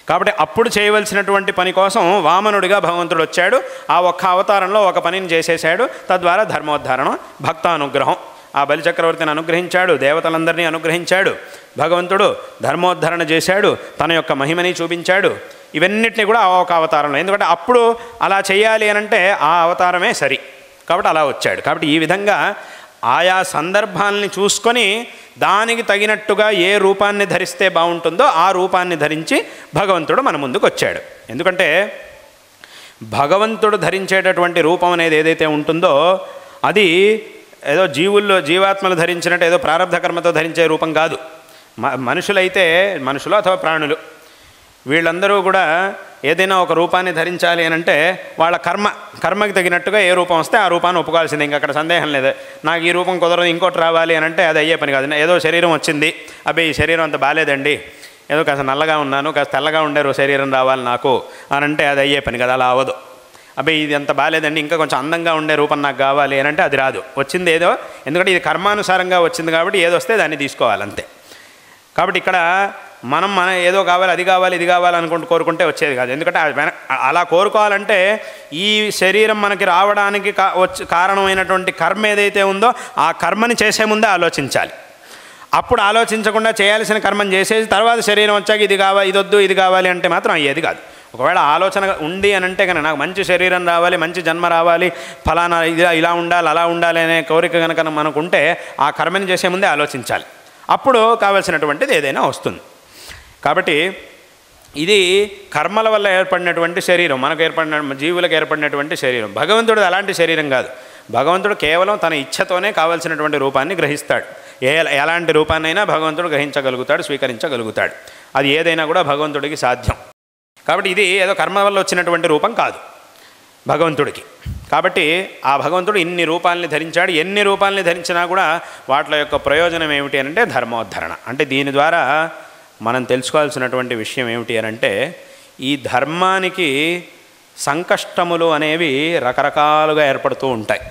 కాబట్టి అప్పుడు చేయవలసినటువంటి పని కోసం వామనుడిగా భగవంతుడు వచ్చాడు. ఆ ఒక్క అవతారంలో ఒక పనిని చేసేసాడు, తద్వారా ధర్మోద్ధరణ, భక్తానుగ్రహం. ఆ బలిచక్రవర్తిని అనుగ్రహించాడు, దేవతలందరినీ అనుగ్రహించాడు. భగవంతుడు ధర్మోద్ధరణ చేశాడు, తన యొక్క మహిమని చూపించాడు. ఇవన్నిటినీ కూడా ఆ ఒక అవతారంలో, ఎందుకంటే అప్పుడు అలా చేయాలి అనంటే ఆ అవతారమే సరి, కాబట్టి అలా వచ్చాడు. కాబట్టి ఈ విధంగా ఆయా సందర్భాలని చూసుకొని దానికి తగినట్టుగా ఏ రూపాన్ని ధరిస్తే బాగుంటుందో ఆ రూపాన్ని ధరించి భగవంతుడు మన ముందుకు వచ్చాడు. ఎందుకంటే భగవంతుడు ధరించేటటువంటి రూపం అనేది ఏదైతే ఉంటుందో అది ఏదో జీవాత్మలు ధరించినట్టు ఏదో ప్రారబ్ధ కర్మతో ధరించే రూపం కాదు. మనుషులు అథవా ప్రాణులు వీళ్ళందరూ కూడా ఏదైనా ఒక రూపాన్ని ధరించాలి అని అంటే వాళ్ళ కర్మకి తగినట్టుగా ఏ రూపం వస్తే ఆ రూపాన్ని ఒప్పుకోవాల్సిందే. ఇంక అక్కడ సందేహం లేదు, నాకు ఈ రూపం కుదరదు ఇంకోటి రావాలి అని అంటే అది అయ్యే పని కాదు. ఏదో శరీరం వచ్చింది, అబ్బాయి ఈ శరీరం అంత బాగాలేదండి, ఏదో కాస్త నల్లగా ఉన్నాను, కాస్త తెల్లగా ఉండేరు శరీరం రావాలి నాకు అని అంటే అది అయ్యే పని కదా, అలా అవ్వదు. అబ్బాయి ఇది అంత బాగాలేదండి, ఇంకా కొంచెం అందంగా ఉండే రూపం నాకు కావాలి అని అంటే అది రాదు. వచ్చింది ఏదో, ఎందుకంటే ఇది కర్మానుసారంగా వచ్చింది కాబట్టి ఏదొస్తే దాన్ని తీసుకోవాలి అంతే. కాబట్టి ఇక్కడ మనం ఏదో కావాలి, అది కావాలి, ఇది కావాలి అనుకుంటూ కోరుకుంటే వచ్చేది కాదు. ఎందుకంటే అలా కోరుకోవాలంటే ఈ శరీరం మనకి రావడానికి కారణమైనటువంటి కర్మ ఏదైతే ఉందో ఆ కర్మని చేసే ముందే ఆలోచించాలి. అప్పుడు ఆలోచించకుండా చేయాల్సిన కర్మని చేసేసి తర్వాత శరీరం వచ్చాక ఇది కావాలి, ఇది వద్దు, ఇది కావాలి అంటే మాత్రం అయ్యేది కాదు. ఒకవేళ ఆలోచన ఉంది అని అంటే కనుక నాకు మంచి శరీరం రావాలి, మంచి జన్మ రావాలి, ఫలానా ఇలా ఉండాలి, అలా ఉండాలి అనే కోరిక కనుక మనకుంటే ఆ కర్మని చేసే ముందే ఆలోచించాలి. అప్పుడు కావాల్సినటువంటిది ఏదైనా వస్తుంది. కాబట్టి ఇది కర్మల వల్ల ఏర్పడినటువంటి శరీరం, మనకు ఏర్పడిన జీవులకు ఏర్పడినటువంటి శరీరం. భగవంతుడు అలాంటి శరీరం కాదు. భగవంతుడు కేవలం తన ఇచ్ఛతోనే కావలసినటువంటి రూపాన్ని గ్రహిస్తాడు. ఎలాంటి రూపాన్నైనా భగవంతుడు గ్రహించగలుగుతాడు, స్వీకరించగలుగుతాడు. అది ఏదైనా కూడా భగవంతుడికి సాధ్యం. కాబట్టి ఇది ఏదో కర్మ వల్ల వచ్చినటువంటి రూపం కాదు భగవంతుడికి. కాబట్టి ఆ భగవంతుడు ఇన్ని రూపాలని ధరించాడు. ఎన్ని రూపాలని ధరించినా కూడా వాటి యొక్క ప్రయోజనం ఏమిటి అంటే ధర్మోద్ధరణ. అంటే దీని ద్వారా మనం తెలుసుకోవాల్సినటువంటి విషయం ఏమిటి అంటే, ఈ ధర్మానికి సంకష్టములు అనేవి రకరకాలుగా ఏర్పడుతూ ఉంటాయి.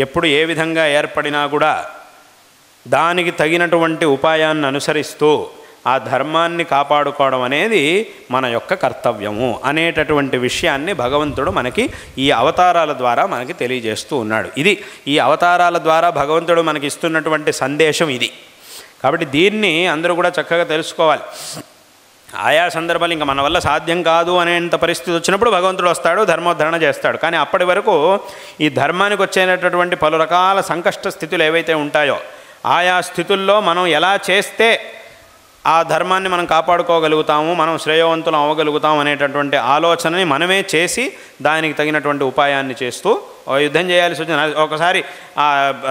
ఎప్పుడు ఏ విధంగా ఏర్పడినా కూడా దానికి తగినటువంటి ఉపాయాన్ని అనుసరిస్తూ ఆ ధర్మాన్ని కాపాడుకోవడం అనేది మన యొక్క కర్తవ్యము అనేటటువంటి విషయాన్ని భగవంతుడు మనకి ఈ అవతారాల ద్వారా మనకి తెలియజేస్తూ ఉన్నాడు. ఇది ఈ అవతారాల ద్వారా భగవంతుడు మనకి ఇస్తున్నటువంటి సందేశం ఇది. కాబట్టి దీన్ని అందరూ కూడా చక్కగా తెలుసుకోవాలి. ఆయా సందర్భాలు ఇంకా మన వల్ల సాధ్యం కాదు అనేంత పరిస్థితి వచ్చినప్పుడు భగవంతుడు వస్తాడు, ధర్మోద్ధరణ చేస్తాడు. కానీ అప్పటి వరకు ఈ ధర్మానికి వచ్చేటటువంటి పలు రకాల సంకష్ట స్థితులు ఏవైతే ఉంటాయో ఆయా స్థితుల్లో మనం ఎలా చేస్తే ఆ ధర్మాన్ని మనం కాపాడుకోగలుగుతాము, మనం శ్రేయవంతులం అవ్వగలుగుతాం అనేటటువంటి ఆలోచనని మనమే చేసి దానికి తగినటువంటి ఉపాయాన్ని చేస్తూ యుద్ధం చేయాల్సి వచ్చింది. ఒకసారి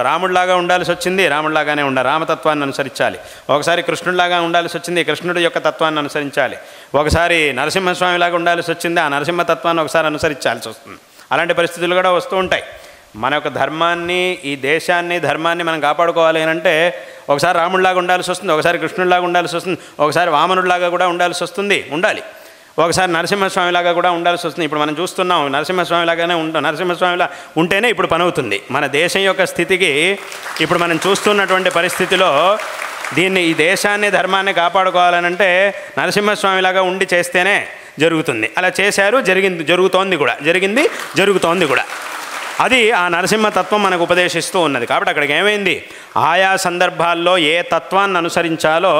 రాముడిలాగా ఉండాల్సి వచ్చింది, రాముడిలాగానే ఉండాలి, రామతత్వాన్ని అనుసరించాలి. ఒకసారి కృష్ణుడిలాగా ఉండాల్సి వచ్చింది, కృష్ణుడి యొక్క తత్వాన్ని అనుసరించాలి. ఒకసారి నరసింహస్వామిలాగా ఉండాల్సి వచ్చింది, ఆ నరసింహతత్వాన్ని ఒకసారి అనుసరించాల్సి వస్తుంది. అలాంటి పరిస్థితులు కూడా వస్తూ ఉంటాయి. మన యొక్క ధర్మాన్ని, ఈ దేశాన్ని, ధర్మాన్ని మనం కాపాడుకోవాలి అంటే ఒకసారి రాముడిలాగా ఉండాల్సి వస్తుంది, ఒకసారి కృష్ణుడిలాగా ఉండాల్సి వస్తుంది, ఒకసారి వామనుడిలాగా కూడా ఉండాల్సి వస్తుంది, ఉండాలి. ఒకసారి నరసింహస్వామిలాగా కూడా ఉండాల్సి వస్తుంది. ఇప్పుడు మనం చూస్తున్నాం నరసింహస్వామిలాగానే ఉంటాం. నరసింహస్వామిలా ఉంటేనే ఇప్పుడు పని అవుతుంది. మన దేశం యొక్క స్థితికి ఇప్పుడు మనం చూస్తున్నటువంటి పరిస్థితిలో ఈ దేశాన్ని, ధర్మాన్ని కాపాడుకోవాలనంటే నరసింహస్వామిలాగా ఉండి చేస్తేనే జరుగుతుంది. అలా చేశారు, జరుగుతోంది కూడా. అది ఆ నరసింహతత్వం మనకు ఉపదేశిస్తూ ఉన్నది. కాబట్టి అక్కడికి ఏమైంది, ఆయా సందర్భాల్లో ఏ తత్వాన్ని అనుసరించాలో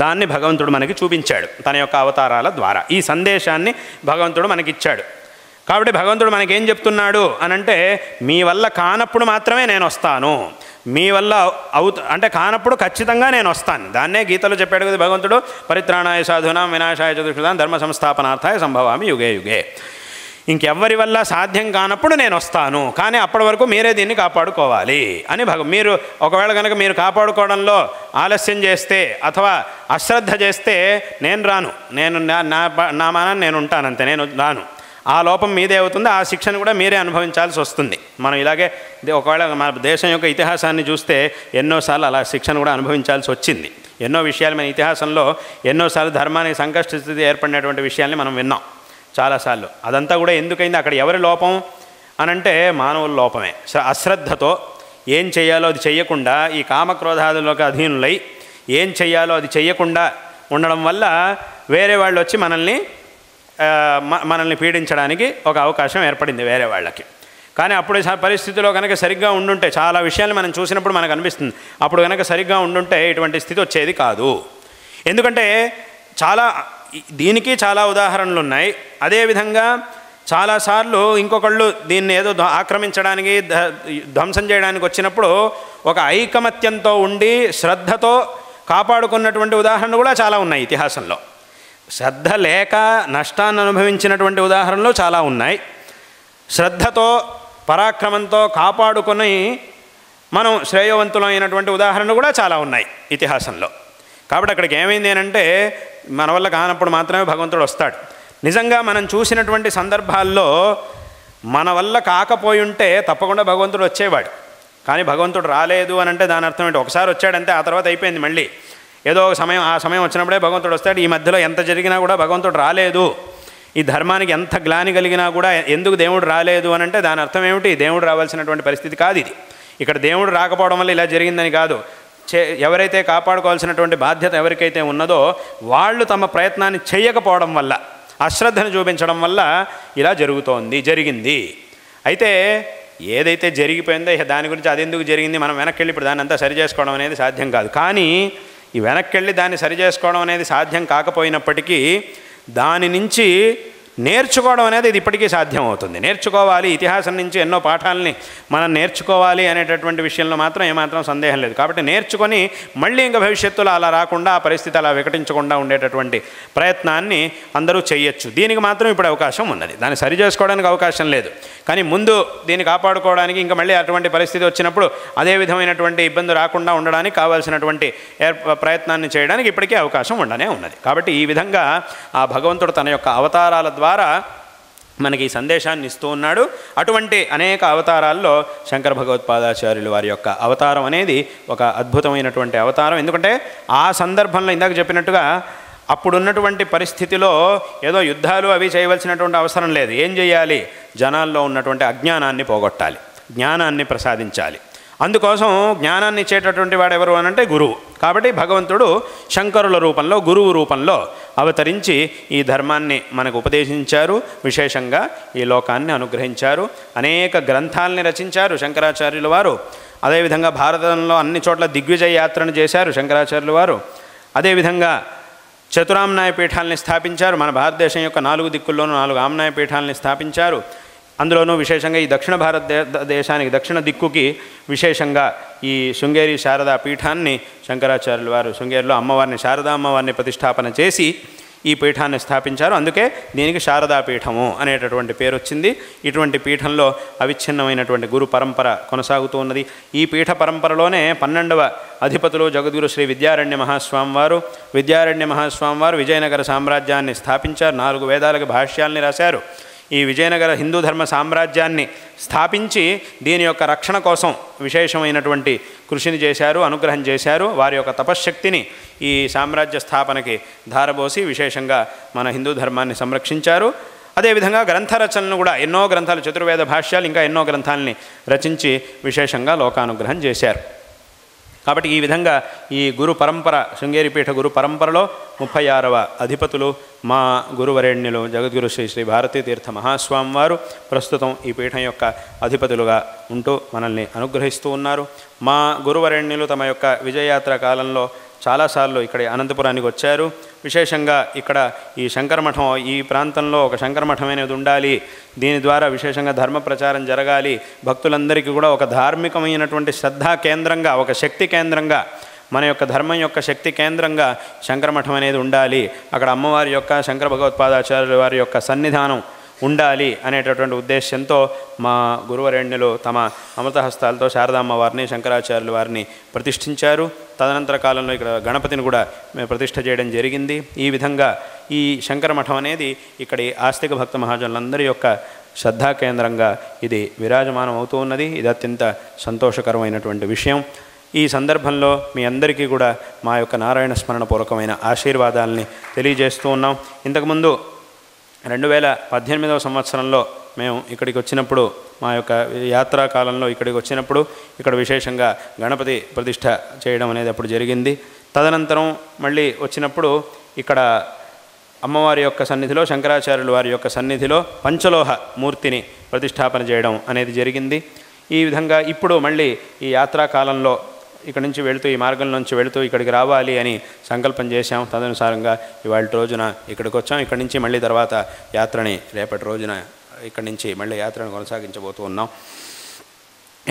దాన్ని భగవంతుడు మనకి చూపించాడు తన యొక్క అవతారాల ద్వారా. ఈ సందేశాన్ని భగవంతుడు మనకిచ్చాడు. కాబట్టి భగవంతుడు మనకేం చెప్తున్నాడు అనంటే, మీ వల్ల కానప్పుడు మాత్రమే నేను వస్తాను, మీ వల్ల అంటే కానప్పుడు ఖచ్చితంగా నేను వస్తాను. దాన్నే గీతలో చెప్పాడు కదా భగవంతుడు, పరిత్రాణాయ సాధూనాం వినాశాయ చతుష్కృతాం ధర్మ సంస్థాపనార్థాయ సంభవామి యుగే యుగే. ఇంకెవ్వరి వల్ల సాధ్యం కానప్పుడు నేను వస్తాను, కానీ అప్పటి వరకు మీరే దీన్ని కాపాడుకోవాలి అని మీరు ఒకవేళ కనుక మీరు కాపాడుకోవడంలో ఆలస్యం చేస్తే అథవా అశ్రద్ధ చేస్తే నేను రాను, నా మానాన్ని నేను ఉంటానంతే, నేను రాను. ఆ లోపం మీదే అవుతుంది, ఆ శిక్షను కూడా మీరే అనుభవించాల్సి వస్తుంది. మనం ఇలాగే ఒకవేళ మన దేశం యొక్క ఇతిహాసాన్ని చూస్తే ఎన్నోసార్లు అలా శిక్షను కూడా అనుభవించాల్సి వచ్చింది. ఎన్నో విషయాలు మన ఇతిహాసంలో ఎన్నోసార్లు ధర్మానికి సంకష్ట స్థితి ఏర్పడినటువంటి విషయాల్ని మనం విన్నాం చాలాసార్లు. అదంతా కూడా ఎందుకైంది, అక్కడ ఎవరి లోపం అనంటే మానవుల లోపమే. అశ్రద్ధతో ఏం చేయాలో అది చెయ్యకుండా, ఈ కామక్రోధాదులకు అధీనులై ఏం చెయ్యాలో అది చెయ్యకుండా ఉండడం వల్ల వేరే వాళ్ళు వచ్చి మనల్ని పీడించడానికి ఒక అవకాశం ఏర్పడింది వేరే వాళ్ళకి. కానీ అప్పుడు పరిస్థితిలో కనుక సరిగ్గా ఉండుంటే, చాలా విషయాలు మనం చూసినప్పుడు మనకు అనిపిస్తుంది, అప్పుడు కనుక సరిగ్గా ఉండుంటే ఇటువంటి స్థితి వచ్చేది కాదు. ఎందుకంటే దీనికి చాలా ఉదాహరణలు ఉన్నాయి. అదేవిధంగా చాలాసార్లు ఇంకొకళ్ళు దీన్ని ఏదో ఆక్రమించడానికి, ధ్వంసం చేయడానికి వచ్చినప్పుడు ఒక ఐకమత్యంతో ఉండి శ్రద్ధతో కాపాడుకున్నటువంటి ఉదాహరణలు కూడా చాలా ఉన్నాయి ఇతిహాసంలో. శ్రద్ధ లేక నష్టాన్ని అనుభవించినటువంటి ఉదాహరణలు చాలా ఉన్నాయి. శ్రద్ధతో, పరాక్రమంతో కాపాడుకొని మనం శ్రేయవంతులైనటువంటి ఉదాహరణలు కూడా చాలా ఉన్నాయి ఇతిహాసంలో. కాబట్టి అక్కడికి ఏమైంది అంటే, మన వల్ల కానప్పుడు మాత్రమే భగవంతుడు వస్తాడు. నిజంగా మనం చూసినటువంటి సందర్భాల్లో మన వల్ల కాకపోయి ఉంటే తప్పకుండా భగవంతుడు వచ్చేవాడు. కానీ భగవంతుడు రాలేదు అని అంటే దాని అర్థం ఏంటి, ఒకసారి వచ్చాడంటే ఆ తర్వాత అయిపోయింది. మళ్ళీ ఏదో ఒక సమయం, ఆ సమయం వచ్చినప్పుడే భగవంతుడు వస్తాడు. ఈ మధ్యలో ఎంత జరిగినా కూడా భగవంతుడు రాలేదు, ఈ ధర్మానికి ఎంత గ్లాని కలిగినా కూడా ఎందుకు దేవుడు రాలేదు అని అంటే దాని అర్థం ఏమిటి, దేవుడు రావాల్సినటువంటి పరిస్థితి కాదు ఇది. ఇక్కడ దేవుడు రాకపోవడం వల్ల ఇలా జరిగిందని కాదు. ఎవరైతే కాపాడుకోవాల్సినటువంటి బాధ్యత ఎవరికైతే ఉన్నదో వాళ్ళు తమ ప్రయత్నాన్ని చేయకపోవడం వల్ల, అశ్రద్ధను చూపించడం వల్ల ఇలా జరిగింది. అయితే ఏదైతే జరిగిపోయిందో దాని గురించి అదెందుకు జరిగింది, మనం వెనక్కి వెళ్ళి ఇప్పుడు దాన్ని అంతా సరి చేసుకోవడం అనేది సాధ్యం కాదు. కానీ ఈ వెనక్కి వెళ్ళి దాన్ని సరి చేసుకోవడం అనేది సాధ్యం కాకపోయినప్పటికీ దాని నుంచి నేర్చుకోవడం అనేది ఇది ఇప్పటికీ సాధ్యం అవుతుంది. నేర్చుకోవాలి, ఇతిహాసం నుంచి ఎన్నో పాఠాలని మనం నేర్చుకోవాలి అనేటటువంటి విషయంలో మాత్రం ఏమాత్రం సందేహం లేదు. కాబట్టి నేర్చుకొని మళ్ళీ ఇంకా భవిష్యత్తులో అలా రాకుండా, ఆ పరిస్థితి అలా వికటించకుండా ఉండేటటువంటి ప్రయత్నాన్ని అందరూ చేయొచ్చు. దీనికి మాత్రం ఇప్పుడు అవకాశం ఉన్నది, దాన్ని సరి చేసుకోవడానికి అవకాశం లేదు. కానీ ముందు దీన్ని కాపాడుకోవడానికి, ఇంకా మళ్ళీ అటువంటి పరిస్థితి వచ్చినప్పుడు అదే విధమైనటువంటి ఇబ్బంది రాకుండా ఉండడానికి కావాల్సినటువంటి ప్రయత్నాన్ని చేయడానికి ఇప్పటికీ అవకాశం ఉండనే ఉన్నది. కాబట్టి ఈ విధంగా ఆ భగవంతుడు తన యొక్క అవతారాల ద్వారా మనకి ఈ సందేశాన్ని ఇస్తూ ఉన్నాడు. అటువంటి అనేక అవతారాల్లో శంకర భగవత్పాదాచార్యులు వారి యొక్క అవతారం అనేది ఒక అద్భుతమైనటువంటి అవతారం. ఎందుకంటే ఆ సందర్భంలో ఇందాక చెప్పినట్టుగా అప్పుడున్నటువంటి పరిస్థితిలో ఏదో యుద్ధాలు అవి చేయవలసినటువంటి అవసరం లేదు. ఏం చేయాలి? జనాల్లో ఉన్నటువంటి అజ్ఞానాన్ని పోగొట్టాలి, జ్ఞానాన్ని ప్రసాదించాలి. అందుకోసం జ్ఞానాన్ని ఇచ్చేటటువంటి వాడు ఎవరు అనంటే గురువు. కాబట్టి భగవంతుడు శంకరుల రూపంలో, గురువు రూపంలో అవతరించి ఈ ధర్మాన్ని మనకు ఉపదేశించారు. విశేషంగా ఈ లోకాన్ని అనుగ్రహించారు. అనేక గ్రంథాలని రచించారు శంకరాచార్యుల వారు. అదేవిధంగా భారతంలో అన్ని చోట్ల దిగ్విజయ యాత్రను చేశారు శంకరాచార్యుల వారు. అదేవిధంగా చతురామ్నాయ పీఠాలని స్థాపించారు. మన భారతదేశం యొక్క 4 దిక్కుల్లోనూ 4 ఆమ్నాయ పీఠాలని స్థాపించారు. అందులోనూ విశేషంగా ఈ దక్షిణ భారతదేశానికి, దక్షిణ దిక్కుకి విశేషంగా ఈ శృంగేరి శారదా పీఠాన్ని శంకరాచార్యుల వారు శృంగేరిలో అమ్మవారిని, శారదా అమ్మవారిని ప్రతిష్టాపన చేసి ఈ పీఠాన్ని స్థాపించారు. అందుకే దీనికి శారదా పీఠము అనేటటువంటి పేరు వచ్చింది. ఇటువంటి పీఠంలో అవిచ్ఛిన్నమైనటువంటి గురు పరంపర కొనసాగుతూ ఉన్నది. ఈ పీఠ పరంపరలోనే 12వ అధిపతులు జగద్గురు శ్రీ విద్యారణ్య మహాస్వామి వారు. విద్యారణ్య మహాస్వామి వారు విజయనగర సామ్రాజ్యాన్ని స్థాపించారు. 4 వేదాలకు భాష్యాల్ని రాశారు. ఈ విజయనగర హిందూ ధర్మ సామ్రాజ్యాన్ని స్థాపించి దీని యొక్క రక్షణ కోసం విశేషమైనటువంటి కృషిని చేశారు, అనుగ్రహం చేశారు. వారి యొక్క తపశ్శక్తిని ఈ సామ్రాజ్య స్థాపనకి ధారబోసి విశేషంగా మన హిందూ ధర్మాన్ని సంరక్షించారు. అదేవిధంగా గ్రంథ రచనలు కూడా ఎన్నో గ్రంథాలు, చతుర్వేద భాష్యాలు, ఇంకా ఎన్నో గ్రంథాలని రచించి విశేషంగా లోకానుగ్రహం చేశారు. కాబట్టి ఈ విధంగా ఈ గురు పరంపర, శృంగేరిపీఠ గురు పరంపరలో 36వ అధిపతులు మా గురువరేణ్యులు జగద్గురు శ్రీ శ్రీ భారతీతీర్థ మహాస్వామి వారు ప్రస్తుతం ఈ పీఠం యొక్క అధిపతులుగా ఉంటూ మనల్ని అనుగ్రహిస్తూ ఉన్నారు. మా గురువరేణ్యులు తమ యొక్క విజయయాత్ర కాలంలో చాలాసార్లు ఇక్కడ అనంతపురానికి వచ్చారు. విశేషంగా ఇక్కడ ఈ శంకరమఠం, ఈ ప్రాంతంలో ఒక శంకరమఠం అనేది ఉండాలి, దీని ద్వారా విశేషంగా ధర్మ ప్రచారం జరగాలి, భక్తులందరికీ కూడా ఒక ధార్మికమైనటువంటి శ్రద్ధా కేంద్రంగా, ఒక శక్తి కేంద్రంగా, మన యొక్క ధర్మం యొక్క శక్తి కేంద్రంగా శంకరమఠం అనేది ఉండాలి, అక్కడ అమ్మవారి యొక్క, శంకర భగవత్పాదాచార్యుల వారి యొక్క సన్నిధానం ఉండాలి అనేటటువంటి ఉద్దేశంతో మా గురువరేణ్యులు తమ అమృతహస్తాలతో శారదామ్మ వారిని, శంకరాచార్యుల వారిని ప్రతిష్ఠించారు. తదనంతర కాలంలో ఇక్కడ గణపతిని కూడా ప్రతిష్ఠ చేయడం జరిగింది. ఈ విధంగా ఈ శంకరమఠం అనేది ఇక్కడి ఆస్తిక భక్త మహాజనులందరి యొక్క శ్రద్ధా కేంద్రంగా ఇది విరాజమానం అవుతూ ఉన్నది. ఇది అత్యంత సంతోషకరమైనటువంటి విషయం. ఈ సందర్భంలో మీ అందరికీ కూడా మా యొక్క నారాయణ స్మరణపూర్వకమైన ఆశీర్వాదాలని తెలియజేస్తూ ఉన్నాం. ఇంతకుముందు 2018వ సంవత్సరంలో మేము ఇక్కడికి వచ్చినప్పుడు, మా యొక్క యాత్రా కాలంలో ఇక్కడికి వచ్చినప్పుడు ఇక్కడ విశేషంగా గణపతి ప్రతిష్ఠ చేయడం అనేది అప్పుడు జరిగింది. తదనంతరం మళ్ళీ వచ్చినప్పుడు ఇక్కడ అమ్మవారి యొక్క సన్నిధిలో, శంకరాచార్యుల వారి యొక్క సన్నిధిలో పంచలోహ మూర్తిని ప్రతిష్టాపన చేయడం అనేది జరిగింది. ఈ విధంగా ఇప్పుడు మళ్ళీ ఈ యాత్రా కాలంలో ఇక్కడ నుంచి వెళుతూ, ఈ మార్గం నుంచి వెళుతూ ఇక్కడికి రావాలి అని సంకల్పం చేశాం. తదనుసారంగా ఇవాళ రోజున ఇక్కడికి వచ్చాం. ఇక్కడి నుంచి మళ్ళీ తర్వాత యాత్రని రేపటి రోజున ఇక్కడి నుంచి మళ్ళీ యాత్రను కొనసాగించబోతూ ఉన్నాం.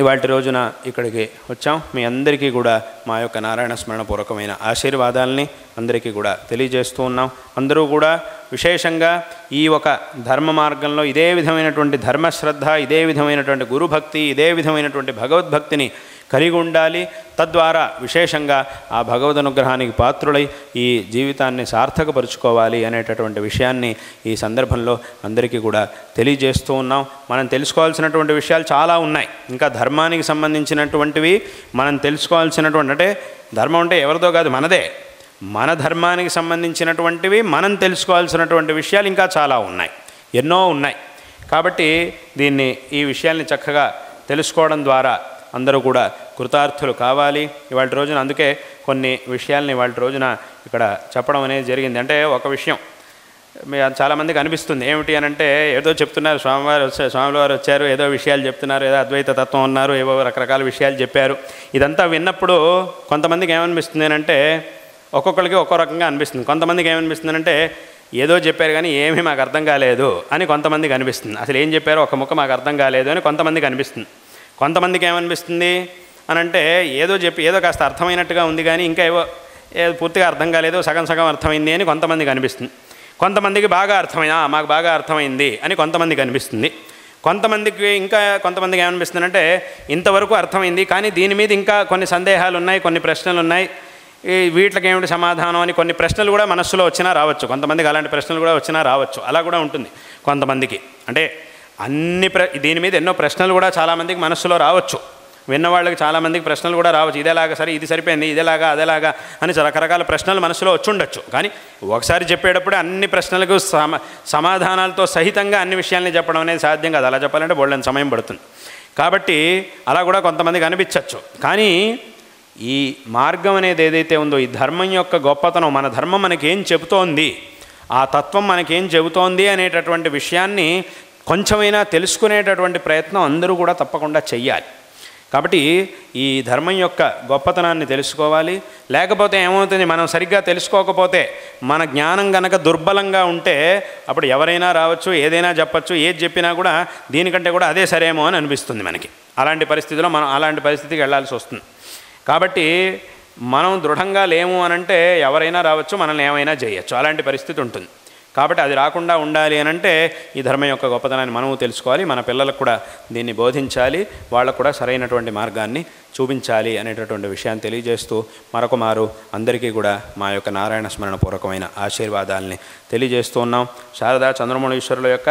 ఇవాళ రోజున ఇక్కడికి వచ్చాం. మీ అందరికీ కూడా మా యొక్క నారాయణ స్మరణపూర్వకమైన ఆశీర్వాదాలని అందరికీ కూడా తెలియజేస్తూ ఉన్నాం. అందరూ కూడా విశేషంగా ఈ ఒక ధర్మ మార్గంలో ఇదే విధమైనటువంటి ధర్మశ్రద్ధ, ఇదే విధమైనటువంటి గురుభక్తి, ఇదే విధమైనటువంటి భగవద్భక్తిని కలిగి ఉండాలి. తద్వారా విశేషంగా ఆ భగవద్ అనుగ్రహానికి పాత్రులై ఈ జీవితాన్ని సార్థకపరుచుకోవాలి అనేటటువంటి విషయాన్ని ఈ సందర్భంలో అందరికీ కూడా తెలియజేస్తూ ఉన్నాం. మనం తెలుసుకోవాల్సినటువంటి విషయాలు చాలా ఉన్నాయి. ఇంకా ధర్మానికి సంబంధించినటువంటివి మనం తెలుసుకోవాల్సినటువంటి, అంటే ధర్మం అంటే ఎవరిదో కాదు, మనదే. మన ధర్మానికి సంబంధించినటువంటివి మనం తెలుసుకోవాల్సినటువంటి విషయాలు ఇంకా చాలా ఉన్నాయి, ఎన్నో ఉన్నాయి. కాబట్టి ఈ విషయాల్ని చక్కగా తెలుసుకోవడం ద్వారా అందరూ కూడా కృతార్థులు కావాలి. ఇవాళ రోజున అందుకే కొన్ని విషయాల్ని ఇవాళ రోజున ఇక్కడ చెప్పడం అనేది జరిగింది. అంటే ఒక విషయం చాలామందికి అనిపిస్తుంది, ఏమిటి అని అంటే, ఏదో చెప్తున్నారు, స్వామివారు వచ్చారు, ఏదో విషయాలు చెప్తున్నారు, ఏదో అద్వైత తత్వం ఉన్నారు, ఏవో రకరకాల విషయాలు చెప్పారు. ఇదంతా విన్నప్పుడు కొంతమందికి ఏమనిపిస్తుంది అంటే, ఒక్కొక్కరికి ఒక్కో రకంగా అనిపిస్తుంది. కొంతమందికి ఏమనిపిస్తుంది అంటే, ఏదో చెప్పారు కానీ ఏమీ మాకు అర్థం కాలేదు అని కొంతమందికి అనిపిస్తుంది. అసలు ఏం చెప్పారో ఒక ముక్క మాకు అర్థం కాలేదు అని కొంతమందికి అనిపిస్తుంది. కొంతమందికి ఏమనిపిస్తుంది అని అంటే ఏదో కాస్త అర్థమైనట్టుగా ఉంది కానీ ఇంకా ఏదో పూర్తిగా అర్థం కాలేదు, సగం సగం అర్థమైంది అని కొంతమందికి అనిపిస్తుంది. కొంతమందికి బాగా మాకు బాగా అర్థమైంది అని కొంతమందికి అనిపిస్తుంది. కొంతమందికి ఏమనిపిస్తుంది అంటే ఇంతవరకు అర్థమైంది కానీ దీని మీద ఇంకా కొన్ని సందేహాలు ఉన్నాయి, కొన్ని ప్రశ్నలు ఉన్నాయి, వీటికి ఏమిటి సమాధానం అని కొన్ని ప్రశ్నలు కూడా మనస్సులో వచ్చినా రావచ్చు. కొంతమందికి అలాంటి ప్రశ్నలు కూడా వచ్చినా రావచ్చు. అలా కూడా ఉంటుంది కొంతమందికి. అంటే దీని మీద ఎన్నో ప్రశ్నలు కూడా చాలామందికి మనస్సులో రావచ్చు. విన్నవాళ్ళకి చాలామందికి ప్రశ్నలు కూడా రావచ్చు. ఇదేలాగా సరే, ఇది సరిపోయింది, ఇదేలాగా అదేలాగా అని రకరకాల ప్రశ్నలు మనసులో వచ్చి ఉండొచ్చు. కానీ ఒకసారి చెప్పేటప్పుడే అన్ని ప్రశ్నలకు సమాధానాలతో సహితంగా అన్ని విషయాల్ని చెప్పడం అనేది సాధ్యం కాదు. అలా చెప్పాలంటే బోల్డెన్ సమయం పడుతుంది. కాబట్టి అలా కూడా కొంతమందికి అనిపించవచ్చు. కానీ ఈ మార్గం అనేది ఏదైతే ఉందో, ఈ ధర్మం యొక్క గొప్పతనం, మన ధర్మం మనకేం చెబుతోంది, ఆ తత్వం మనకేం చెబుతోంది అనేటటువంటి విషయాన్ని కొంచెమైనా తెలుసుకునేటటువంటి ప్రయత్నం అందరూ కూడా తప్పకుండా చెయ్యాలి. కాబట్టి ఈ ధర్మం యొక్క గొప్పతనాన్ని తెలుసుకోవాలి. లేకపోతే ఏమవుతుంది, మనం సరిగ్గా తెలుసుకోకపోతే, మన జ్ఞానం కనుక దుర్బలంగా ఉంటే అప్పుడు ఎవరైనా రావచ్చు, ఏదైనా చెప్పచ్చు, ఏది చెప్పినా కూడా దీనికంటే కూడా అదే సరేమో అని అనిపిస్తుంది మనకి. అలాంటి పరిస్థితిలో మనం అలాంటి పరిస్థితికి వెళ్ళాల్సి వస్తుంది. కాబట్టి మనం దృఢంగా లేము అనంటే ఎవరైనా రావచ్చు, మనల్ని ఏమైనా చేయొచ్చు, అలాంటి పరిస్థితి ఉంటుంది. కాబట్టి అది రాకుండా ఉండాలి అనంటే ఈ ధర్మం యొక్క గొప్పతనాన్ని మనము తెలుసుకోవాలి, మన పిల్లలకు కూడా దీన్ని బోధించాలి, వాళ్ళకు కూడా సరైనటువంటి మార్గాన్ని చూపించాలి అనేటటువంటి విషయాన్ని తెలియజేస్తూ మరొక మారు అందరికీ కూడా మా యొక్క నారాయణ స్మరణ పూర్వకమైన ఆశీర్వాదాలని తెలియజేస్తూ ఉన్నాం. శారదా చంద్రమౌళీశ్వరుల యొక్క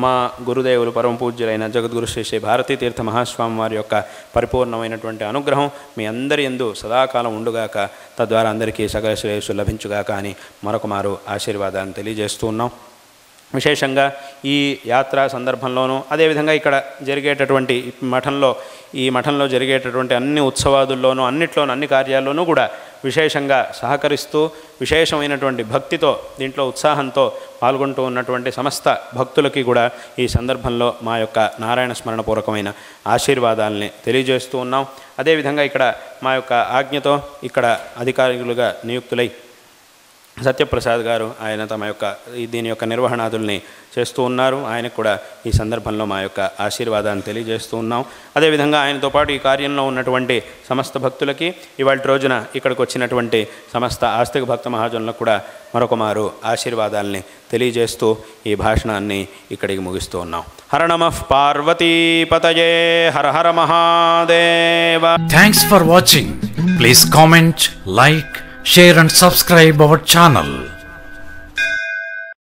మా గురుదేవులు పరమ పూజ్యులైన జగద్గురు శ్రీ శ్రీ భారతీ తీర్థ మహాస్వామి వారి యొక్క పరిపూర్ణమైనటువంటి అనుగ్రహం మీ అందరి యందు సదాకాలం ఉండుగాక, తద్వారా అందరికీ సకల శ్రేయస్సు లభించుగాక అని మరొక మారు ఆశీర్వాదాన్ని తెలియజేస్తూ ఉన్నాం. విశేషంగా ఈ యాత్ర సందర్భంలోనూ అదేవిధంగా ఇక్కడ జరిగేటటువంటి ఈ మఠంలో జరిగేటటువంటి అన్ని ఉత్సవాదుల్లోనూ అన్నిట్లోనూ అన్ని కార్యాల్లోనూ కూడా విశేషంగా సహకరిస్తూ విశేషమైనటువంటి భక్తితో దీంట్లో ఉత్సాహంతో పాల్గొంటూ ఉన్నటువంటి సమస్త భక్తులకి కూడా ఈ సందర్భంలో మా యొక్క నారాయణ స్మరణపూర్వకమైన ఆశీర్వాదాలని తెలియజేస్తూ ఉన్నాం. అదేవిధంగా ఇక్కడ మా యొక్క ఆజ్ఞతో ఇక్కడ అధికారులుగా నియుక్తులై సత్యప్రసాద్ గారు ఆయన తమ యొక్క దీని యొక్క నిర్వహణాదుల్ని చేస్తూ ఉన్నారు. ఆయనకు కూడా ఈ సందర్భంలో మా యొక్క ఆశీర్వాదాన్ని తెలియజేస్తూ ఉన్నాం. అదేవిధంగా ఆయనతో పాటు ఈ కార్యంలో ఉన్నటువంటి సమస్త భక్తులకి, ఇవాళ రోజున ఇక్కడికి వచ్చినటువంటి సమస్త ఆస్తిక భక్త మహాజనులకు కూడా మరొక మారు ఆశీర్వాదాలని తెలియజేస్తూ ఈ భాషణాన్ని ఇక్కడికి ముగిస్తూ ఉన్నాం. హర నమః పార్వతీపతయే, Hara Hara Mahadeva. Thanks for watching. Please comment, like, share and subscribe our channel.